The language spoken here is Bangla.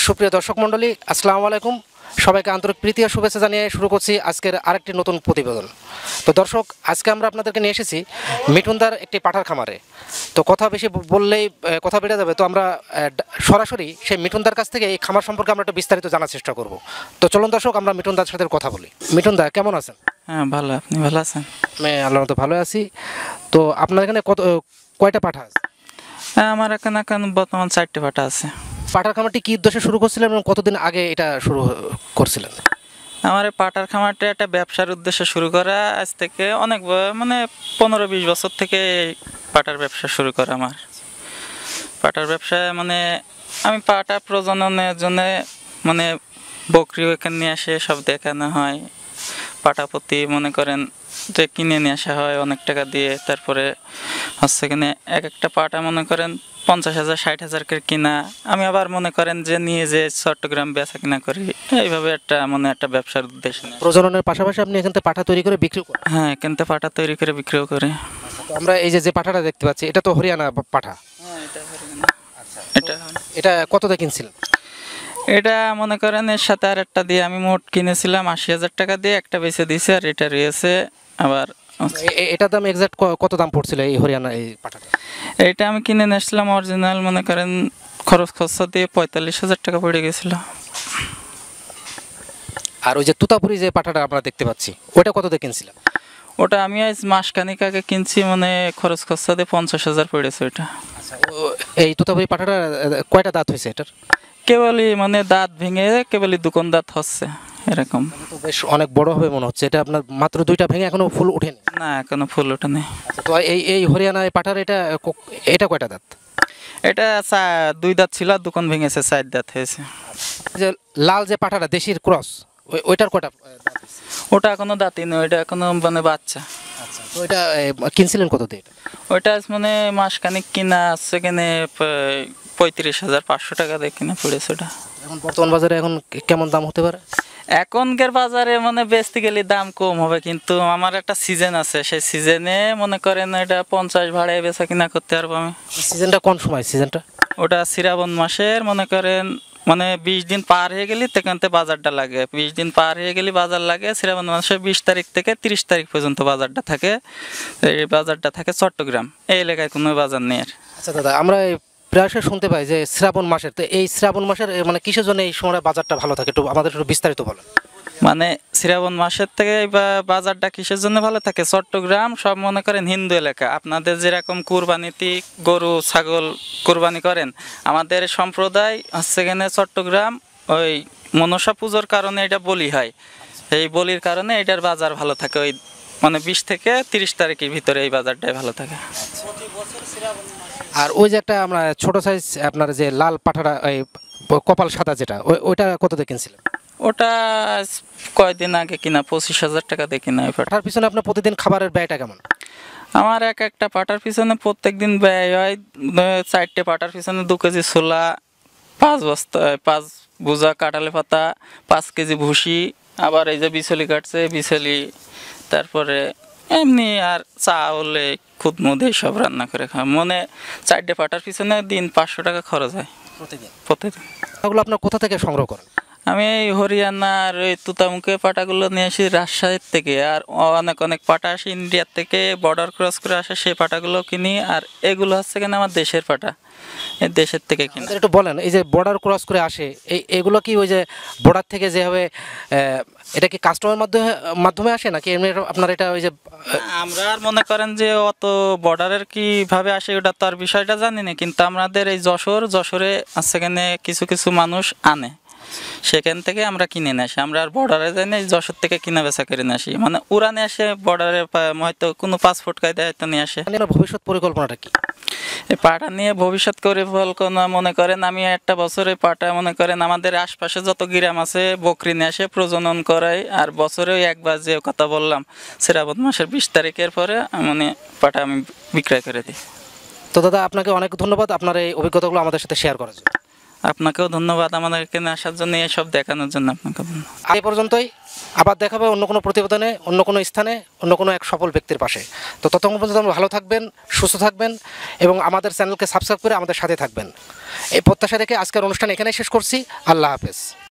সুপ্রিয় দর্শক মণ্ডলী, আসসালামু আলাইকুম। সবাইকে আন্তরিক প্রীতি আর শুভেচ্ছা জানিয়ে শুরু করছি আজকের আরেকটি নতুন প্রতিবেদন। তো দর্শক, আজকে আমরা আপনাদেরকে নিয়ে এসেছি মিঠুনদার একটি পাঠার খামারে। তো কথা বেশি বললেই কথা বেড়ে যাবে, তো আমরা সরাসরি সেই মিঠুনদার কাছ থেকে এই খামার সম্পর্কে আমরা একটু বিস্তারিত জানার চেষ্টা করব। তো চলুন দর্শক, আমরা মিঠুনদার সাথে কথা বলি। মিঠুনদা, কেমন আছেন? হ্যাঁ, ভালো। আপনি ভালো আছেন? আমি আল্লাহর মতো ভালো আছি। তো আপনার এখানে কয়টা পাঠা আছে? হ্যাঁ, আমার এখানে বর্তমান 4টে পাঠা আছে। পাঠার খামারটি কী উদ্দেশ্যে শুরু করছিলেন এবং কতদিন আগে এটা শুরু করছিলেন? আমার এই পাঠার খামারটা একটা ব্যবসার উদ্দেশ্যে শুরু করা, আজ থেকে অনেক 15-20 বছর থেকে পাঠার ব্যবসা শুরু করা। আমার পাঠার ব্যবসা আমি পাঠা প্রজননের জন্য বকরি এখানে নিয়ে আসে, সব দেখানো হয়। পাঠা প্রতি মনে করেন যে কিনে নিয়ে আসা হয় অনেক টাকা দিয়ে। তারপরে হচ্ছে কিনে এক একটা পাঠা মনে করেন 50,000 60,000 করে কিনা। আমি আবার মনে করেন যে নিয়ে যে চট্টগ্রাম বেচা কিনা করি, এইভাবে একটা ব্যবসার উদ্দেশ্য। প্রজননের পাশাপাশি আপনি এখান থেকে পাঠা তৈরি করে বিক্রি করেন? হ্যাঁ, এখান থেকে পাঠা তৈরি করে বিক্রিও করি। তো আমরা এই যে পাঠাটা দেখতে পাচ্ছি, এটা তো হরিয়ানা পাঠা। হ্যাঁ, এটা হরিয়ানা। এটা কত দিয়ে কিনছিলেন? এটা মনে করেন এর সাথে আর একটা দিয়ে আমি মোট কিনেছিলাম 80,000 টাকা দিয়ে, একটা বেচে দিয়েছি। আর এটা রয়েছে আবার। এটার দাম এক্সাক্ট কত দাম পড়ছিল এই হরিয়ানা এই পাঠাটা? এইটা আমি কিনে নিয়ে আসলাম অরিজিনাল, মনে করেন খরচ খরচা দিয়ে 45,000 টাকা পড়ে গেছিল। আর ওই যে তুতাপুরি যে পাঠাটা আমরা দেখতে পাচ্ছি, ওটা কত দিয়ে কিনছিলাম? ওটা আমি আজ মাসখানিক আগে কিনছি, খরচ খরচা দিয়ে 50,000 পড়েছে ওটা। এই তুতাপুরি পাঠাটা কয়টা দাঁত হয়েছে এটার? কেবলই দাঁত ভেঙে কেবলই দুকন দাঁত হচ্ছে এরকম। তো বেশ অনেক বড় হবে মনে হচ্ছে। এটা আপনার মাত্র 2টা ভেঙে এখনো ফুল ওঠেনি? না, এখনো ফুল ওঠেনি। তো এই হরিয়ানা এই পাঠার এটা কয়টা দাঁত? এটা 2 দাঁত ছিল, দুকন ভেঙেছে, 4 দাঁত হয়েছে। যে লাল যে পাঠাটা দেশির ক্রস, ওইটার কয়টা? ওটা এখনো দাঁতই নেই, ওইটা এখনো বাচ্চা। আচ্ছা, তো এটা কিনছিলেন কত দিয়ে? ওইটা মাসখানিক কিনা আছে, কিনে 35,500 টাকা দিয়ে কিনে পড়েছে ওটা। এখন বর্তমান বাজারে এখন কেমন দাম হতে পারে? এখনকার বাজারে বেচতে গেলে দাম কম হবে, কিন্তু আমার একটা সিজন আছে, সেই সিজনে মনে করেন এটা 50 ভাড়ায় বেচা কিনা করতে পারবো আমি। সিজনটা কোন সময়? সিজনটা ওটা শ্রাবণ মাসের মনে করেন 20 দিন পার হয়ে গেলে সেখান থেকে বাজারটা লাগে। 20 দিন পার হয়ে গেলে বাজার লাগে। শ্রাবণ মাসের 20 তারিখ থেকে 30 তারিখ পর্যন্ত বাজারটা থাকে। এই বাজারটা থাকে চট্টগ্রাম, এই এলাকায় কোনো বাজার নেই আর। আচ্ছা দাদা, আমরা প্রায়শই শুনতে পাই যে শ্রাবণ মাসের, তো এই শ্রাবণ মাসের কিসের জন্য এই সময় বাজারটা ভালো থাকে, একটু আমাদের একটু বিস্তারিত বলেন। শ্রাবণ মাসের থেকে বাজারটা কিসের জন্য ভালো থাকে? চট্টগ্রাম সব মনে করেন হিন্দু এলাকা। আপনাদের যেরকম কুরবানিতে গরু ছাগল কুরবানি করেন, আমাদের সম্প্রদায় হচ্ছে এখানে চট্টগ্রাম ওই মনসা পুজোর কারণে এটা বলি হয়। এই বলির কারণে এটার বাজার ভালো থাকে। ওই 20 থেকে 30 তারিখের ভিতরে এই বাজারটাই ভালো থাকে। আর ওই যে একটা আমরা ছোট সাইজ আপনার যে লাল পাঠাটা, এই কপাল সাদা যেটা, ওইটা কত দিয়ে কিনছিলেন? ওটা কয়দিন আগে কিনা 25,000 টাকা দিয়ে কিনা। ওই পাঠার পিছনে আপনার প্রতিদিন খাবারের ব্যয়টা কেমন? আমার একটা পাটার পিছনে প্রত্যেক দিন ব্যয় হয় 4টে পাটার পিছনে 2 কেজি ছোলা, 5 বস্তা 5 বোঝা কাঁঠালি পাতা, 5 কেজি ভুসি, আবার এই যে বিচলি কাটছে বিচলি, তারপরে এমনি আর চাউলে খুদ মধ্যে সব রান্না করে খাওয়া। 4টে পাটার পিছনে দিন 500 টাকা খরচ হয় প্রতিদিন। এগুলো আপনার কোথা থেকে সংগ্রহ করেন? আমি এই হরিয়ানার ওই তুতামুখে পাটাগুলো নিয়ে আসি রাজশাহীর থেকে। আর অনেক পাটা আসে ইন্ডিয়ার থেকে, বর্ডার ক্রস করে আসে, সেই পাটাগুলো কিনি। আর এগুলো হচ্ছে কিনা আমার দেশের পাটা, এই দেশের থেকে কিনি। একটু বলেন, এই যে বর্ডার ক্রস করে আসে, এগুলো কি ওই যে বর্ডার থেকে যেভাবে, এটা কি কাস্টমের মাধ্যমে আসে নাকি এমনি আপনার এটা ওই যে? আমরা আর মনে করেন যে অত বর্ডারের কিভাবে আসে ওটা তো আর বিষয়টা জানি না, কিন্তু আমাদের এই যশোরে সেখানে কিছু কিছু মানুষ আনে, সেখান থেকে আমরা কিনে নিয়ে আসি। আমরা আর বর্ডারে যাই না, যশোর থেকে কিনা বেচা করে নিয়ে আসি। উড়ানে আসে বর্ডারে, হয়তো কোনো পাসপোর্ট কায়দায় হয়তো নিয়ে আসে। ভবিষ্যৎ পরিকল্পনাটা কি এই পাটা নিয়ে? ভবিষ্যৎ পরিকল্পনা মনে করেন আমি একটা বছরে পাটা মনে করেন আমাদের আশপাশে যত গ্রাম আছে বকরি নিয়ে আসে প্রজনন করাই। আর বছরে একবার যে কথা বললাম শ্রাবণ মাসের 20 তারিখের পরে পাটা আমি বিক্রয় করে দিই। তো দাদা, আপনাকে অনেক ধন্যবাদ আপনার এই অভিজ্ঞতাগুলো আমাদের সাথে শেয়ার করার জন্য। আপনাকেও ধন্যবাদ আমাদেরকে নিয়ে আসার জন্য, এসব দেখানোর জন্য আপনাকে ধন্যবাদ। এই পর্যন্তই, আবার দেখাবে অন্য কোনো প্রতিবেদনে, অন্য কোনো স্থানে, অন্য কোনো এক সফল ব্যক্তির পাশে। তো ততক্ষণ পর্যন্ত ভালো থাকবেন, সুস্থ থাকবেন এবং আমাদের চ্যানেলকে সাবস্ক্রাইব করে আমাদের সাথে থাকবেন। এই প্রত্যাশা রেখে আজকের অনুষ্ঠান এখানেই শেষ করছি। আল্লাহ হাফেজ।